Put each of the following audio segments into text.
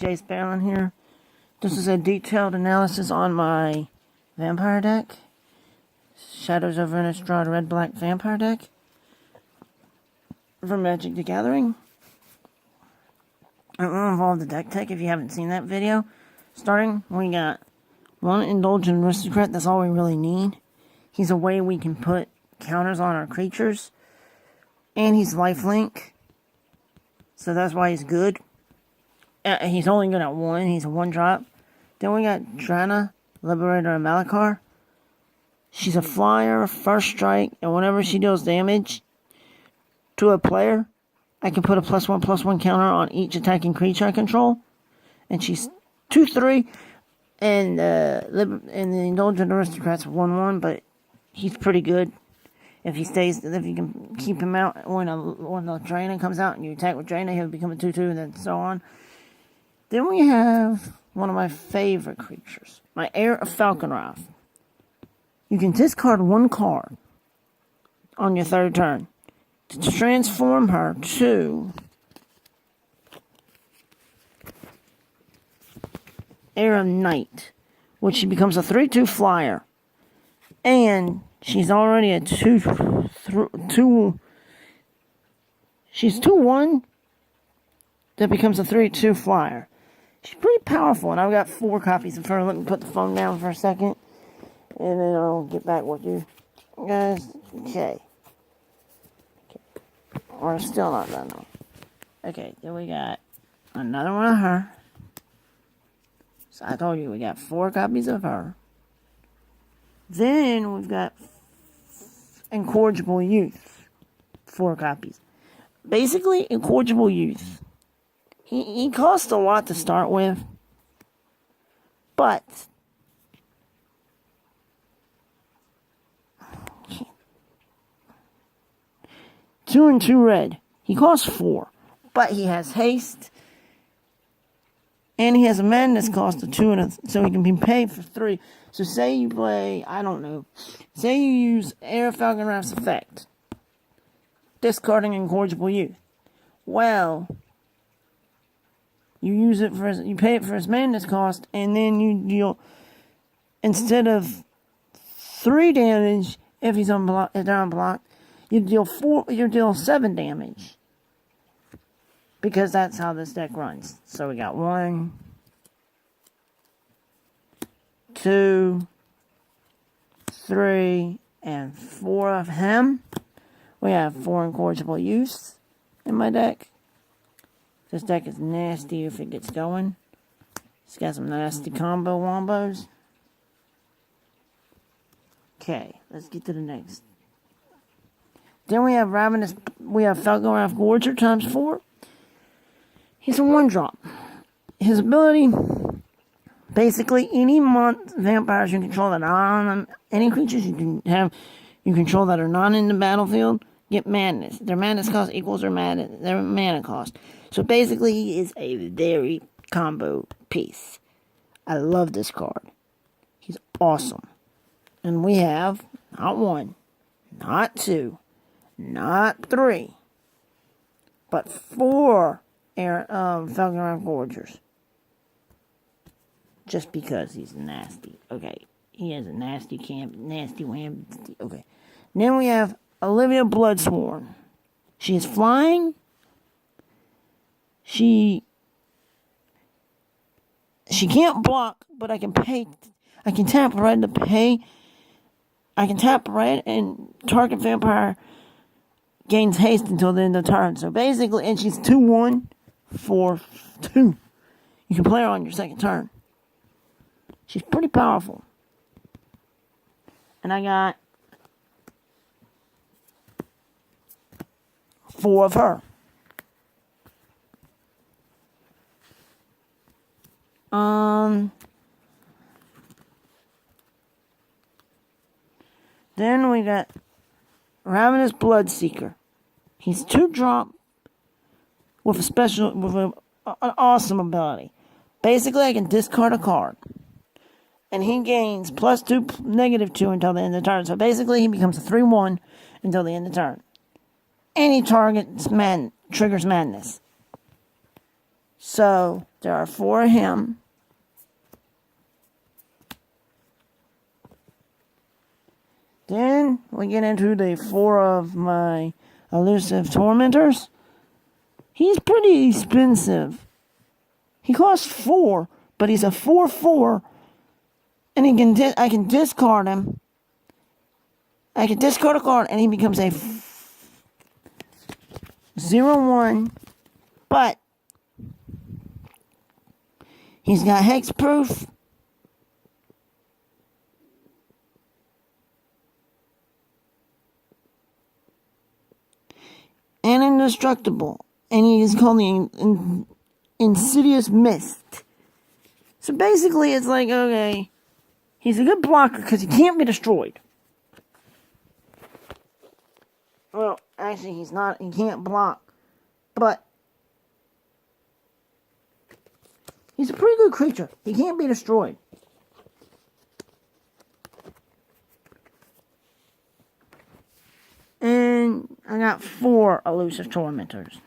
Jay Sparlin here. This is a detailed analysis on my vampire deck. Shadows over Innistrad red-black vampire deck from Magic the Gathering. It will involve the deck tech if you haven't seen that video. Starting, we got one Indulgent Aristocrat. That's all we really need. He's a way we can put counters on our creatures. And he's lifelink. So that's why he's good. He's only good at 1. He's a 1-drop. Then we got Drana, Liberator, and Malakar. She's a flyer, first strike, and whenever she deals damage to a player, I can put a +1/+1 counter on each attacking creature I control. And she's 2/3, and the Indulgent Aristocrat's 1/1, but he's pretty good. If you can keep him out when the Drana comes out and you attack with Drana, he'll become a 2/2 and then so on. Then we have one of my favorite creatures, my Heir of Falconwrath. You can discard 1 card on your 3rd turn to transform her to Heir of Night, which she becomes a 3/2 flyer. And she's already a 2/2. She's 2/1 that becomes a 3/2 flyer. She's pretty powerful, and I've got 4 copies of her. Let me put the phone down for a second, and then I'll get back with you guys. Okay. We're still not done though. Okay, then we got another one of her. So I told you we got 4 copies of her. Then we've got Incorrigible Youth. 4 copies. Basically, Incorrigible Youth. He costs a lot to start with. But 2 and 2 red. He costs 4. But he has haste. And he has a madness cost of 2 so he can be paid for 3. So say you play, I don't know, say you use Heir of Falconwrath's effect, discarding Incorrigible Youth. Well, you use it for you pay it for his madness cost, and then you deal, instead of 3 damage if he's unblocked, if they're unblocked, you deal 7 damage. Because that's how this deck runs. So we got 1, 2, 3, and 4 of him. We have 4 Incorrigible Youths in my deck. This deck is nasty if it gets going. It's got some nasty combo wombos. Okay, let's get to the next. Then we have Falconwrath Gorger ×4. He's a 1-drop. His ability, basically, any vampires you control that are on any creatures you control that are not in the battlefield get madness. Their madness cost equals their mana cost. So basically, he is a very combo piece. I love this card. He's awesome. And we have not 1, not 2, not 3, but 4 Falconwrath Gorgers. Just because he's nasty. Okay. He has a nasty wham. Okay. Then we have Olivia Bloodsworn. She is flying. She can't block, but I can tap red to pay. I can tap red and target vampire gains haste until the end of the turn. So basically, and she's 2/1 for 2. You can play her on your 2nd turn. She's pretty powerful. And I got 4 of her. Then we got Ravenous Bloodseeker. He's 2-drop with an awesome ability. Basically, I can discard a card, and he gains +2, -2 until the end of the turn. So basically, he becomes a 3/1 until the end of the turn. Any target triggers madness. So, there are 4 of him. Then, we get into the 4 of my elusive tormentors. He's pretty expensive. He costs 4, but he's a 4/4, and I can discard him. I can discard a card, and he becomes a 0/1, but he's got hexproof. And indestructible. And he is called the Insidious Mist. So basically, it's like, okay, he's a good blocker because he can't be destroyed. Well, actually, he's not. He can't block. But he's a pretty good creature. He can't be destroyed. And I got 4 elusive tormentors.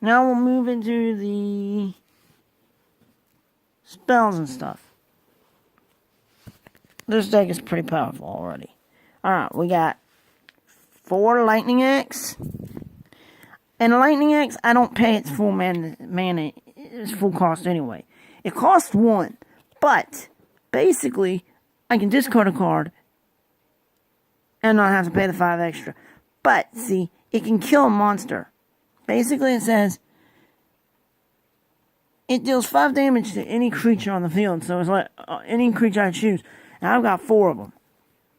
Now we'll move into the spells and stuff. This deck is pretty powerful already. Alright, we got 4 Lightning Axe. And Lightning Axe, I don't pay its full mana, its full cost anyway. It costs 1, but basically, I can discard a card and not have to pay the 5 extra. But, see, it can kill a monster. Basically, it says it deals 5 damage to any creature on the field. So it's like any creature I choose. And I've got 4 of them.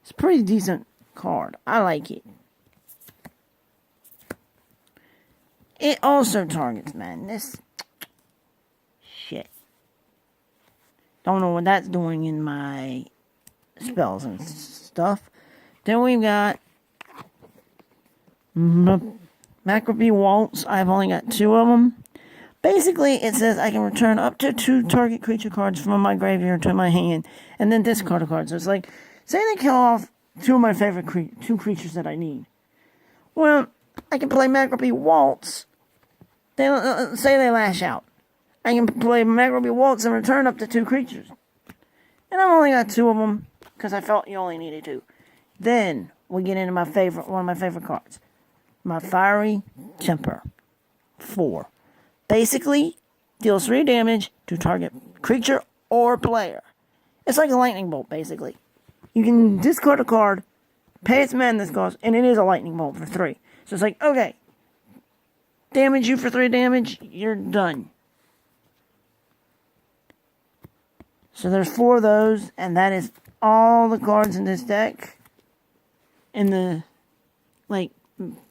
It's a pretty decent card. I like it. It also targets madness. Shit. Don't know what that's doing in my spells and stuff. Then we've got Macrobee Waltz. I've only got 2 of them. Basically, it says I can return up to 2 target creature cards from my graveyard to my hand, and then discard a card. So it's like, say they kill off 2 of my favorite 2 creatures that I need. Well, I can play Macrobee Waltz. Say they lash out. I can play Macrobee Waltz and return up to 2 creatures. And I've only got 2 of them, because I felt you only needed 2. Then, we get into one of my favorite cards. My Fiery Temper. 4. Basically, deals 3 damage to target creature or player. It's like a lightning bolt, basically. You can discard a card, pay its madness cost, and it is a lightning bolt for 3. So it's like, okay, damage you for 3 damage, you're done. So there's 4 of those, and that is all the cards in this deck. In the,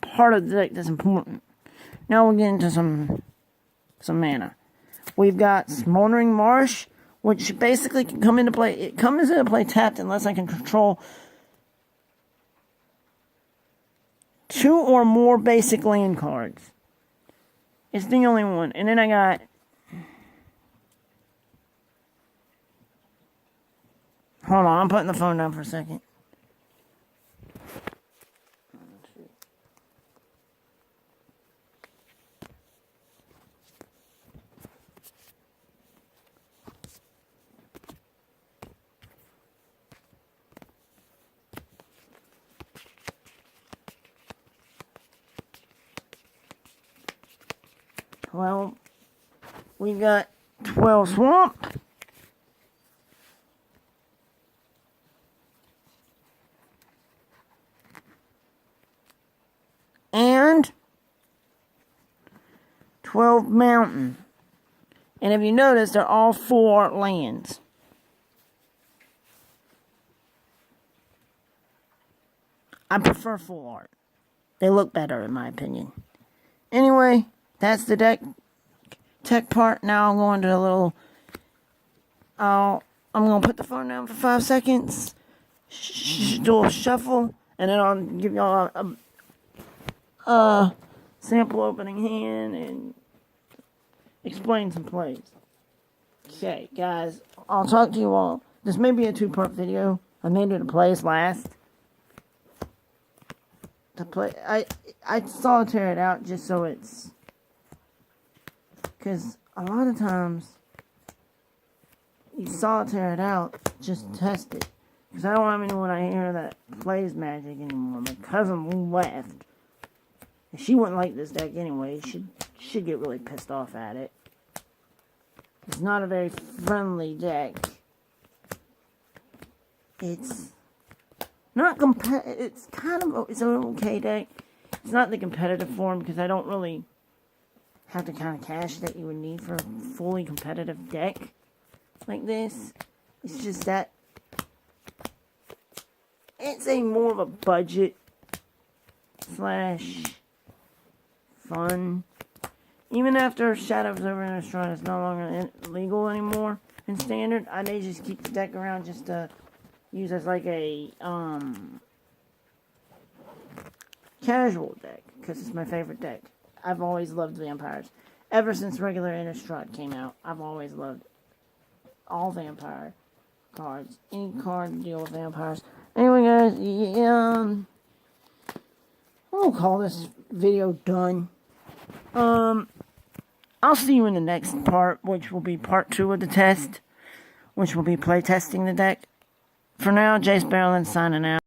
part of the deck that's important. Now we'll get into some mana. We've got Smoldering Marsh, which basically can come into play. It comes into play tapped unless I can control 2 or more basic land cards. It's the only one. And then I got... Hold on, I'm putting the phone down for a second. Well, we got 12 Swamp. And 12 Mountain. And if you notice, they're all 4 lands. I prefer full art. They look better, in my opinion. Anyway, that's the deck tech part. Now I'm going to a little... I'm going to put the phone down for 5 seconds. Do a shuffle. And then I'll give y'all a sample opening hand and explain some plays. Okay, guys. I'll talk to you all. This may be a 2-part video. I made it a plays last to play. I solitaire it out just so it's, because a lot of times you solitaire it out, just test it. Because I don't have anyone I hear that plays Magic anymore. My cousin left. And she wouldn't like this deck anyway. She'd get really pissed off at it. It's not a very friendly deck. It's not it's kind of, it's an okay deck. It's not the competitive form because I don't really have the kind of cash that you would need for a fully competitive deck like this. It's just that it's a more of a budget slash fun. Even after Shadows over Innistrad is no longer legal anymore in Standard, I may just keep the deck around just to use as like a casual deck, because it's my favorite deck. I've always loved vampires. Ever since regular Innistrad came out, I've always loved all vampire cards. Any card to deal with vampires. Anyway, guys, I'll call this video done. I'll see you in the next part, which will be part 2 of the test, which will be play testing the deck. For now, Jace Barrelin signing out.